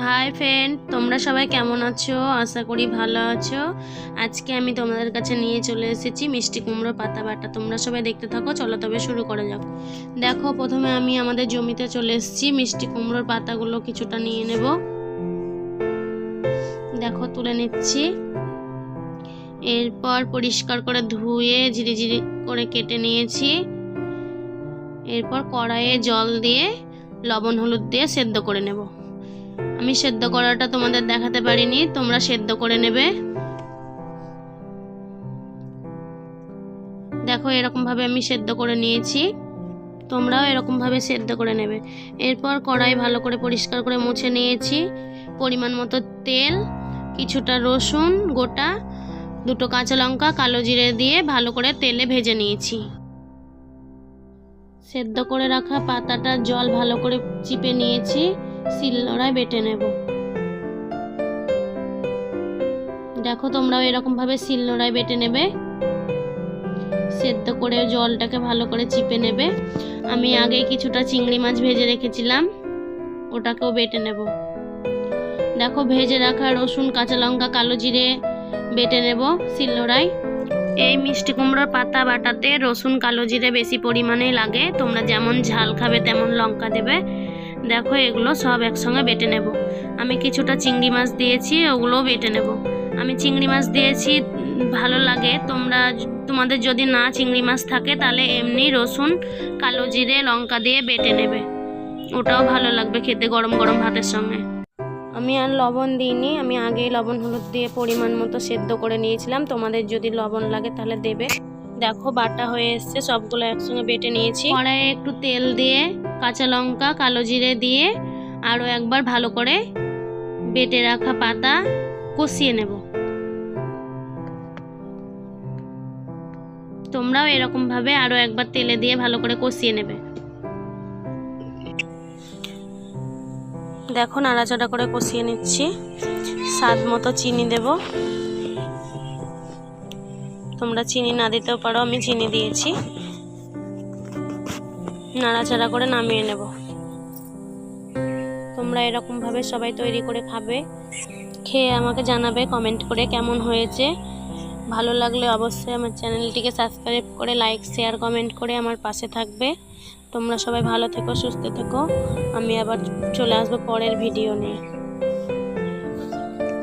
Hi friend, তোমরা সবাই কেমন আছো? আশা করি ভালো আছো। আজকে আমি তোমাদের কাছে নিয়ে চলে এসেছি মিষ্টি কুমড়ো পাতা বাটা। তোমরা সবাই দেখতে থাকো। চলো তবে শুরু করা যাক। দেখো, প্রথমে আমি আমাদের জমিতে চলে এসেছি। মিষ্টি কুমড়োর পাতাগুলো কিছুটা নিয়ে নেব। দেখো, তুলে নিচ্ছি। এরপর পরিষ্কার করে ধুয়ে ঝিরিঝিরি করে কেটে নিয়েছি। এরপর কড়াইয়ে জল দিয়ে লবণ হলুদ দিয়ে সেদ্ধ করে নেব। আমি সেদ্ধ করাটা তোমাদের দেখাতে পারিনি, তোমরা সেদ্ধ করে নেবে। দেখো, এরকম ভাবে আমি সেদ্ধ করে নিয়েছি, তোমরাও এরকম ভাবে সেদ্ধ করে নেবে। এরপর কড়াই ভালো করে পরিষ্কার করে মুছে নিয়েছি। পরিমাণ মতো তেল, কিছুটা রসুন গোটা, দুটো কাঁচা লঙ্কা, কালো জিরে দিয়ে ভালো করে তেলে ভেজে নিয়েছি। সেদ্ধ করে রাখা পাতাটা জল ভালো করে চিপে নিয়েছি, শিলনোড়ায় বেটে নেব। দেখো, তোমরাও এরকম ভাবে শিলনোড়ায় বেটে নেবে। সেদ্ধ করে জলটাকে ভালো করে চিপে নেবে। আমি আগে কিছুটা চিংড়ি মাছ ভেজে রেখেছিলাম, ওটাকেও বেটে নেব। দেখো, ভেজে রাখা রসুন, কাঁচা লঙ্কা, কালো জিরে বেটে নেব শিলনোড়ায়। এই মিষ্টি কুমড়োর পাতা বাটাতে রসুন কালো জিরে বেশি পরিমাণে লাগে, তোমরা যেমন ঝাল খাবে তেমন লঙ্কা দেবে। দেখো, এগুলো সব একসঙ্গে বেটে নেব। আমি কিছুটা চিংড়ি মাছ দিয়েছি, ওগুলোও বেটে নেব। আমি চিংড়ি মাছ দিয়েছি, ভালো লাগে। তোমাদের যদি না চিংড়ি মাছ থাকে তাহলে এমনি রসুন কালো জিরে লঙ্কা দিয়ে বেটে নেবে, ওটাও ভালো লাগবে খেতে গরম গরম ভাতের সঙ্গে। আমি আর লবণ দিইনি, আমি আগেই লবণ হলুদ দিয়ে পরিমাণ মতো সেদ্ধ করে নিয়েছিলাম। তোমাদের যদি লবণ লাগে তাহলে দেবে। দেখো, বাটা হয়ে এসছে, সবগুলো একসঙ্গে বেটে নিয়েছি। কড়াইয়ে একটু তেল দিয়ে কাঁচা লঙ্কা কালো জিরে দিয়ে আরও একবার ভালো করে বেটে রাখা পাতা কষিয়ে নেব। তোমরাও এরকম ভাবে আরও একবার তেলে দিয়ে ভালো করে কষিয়ে নেবে। দেখো, নাড়াচাড়া করে কষিয়ে নিচ্ছি। স্বাদ মতো চিনি দেব, তোমরা চিনি না দিতেও পারো, আমি চিনি দিয়েছি। নাড়াচাড়া করে নামিয়ে নেব। তোমরা এরকম ভাবে সবাই তৈরি করে খাবে, খেয়ে আমাকে জানাবে কমেন্ট করে কেমন হয়েছে। ভালো লাগলে অবশ্যই আমার চ্যানেলটিকে সাবস্ক্রাইব করে লাইক শেয়ার কমেন্ট করে আমার পাশে থাকবে। তোমরা সবাই ভালো থেকো, সুস্থ থেকো। আমি আবার চলে আসবো পরের ভিডিও নিয়ে।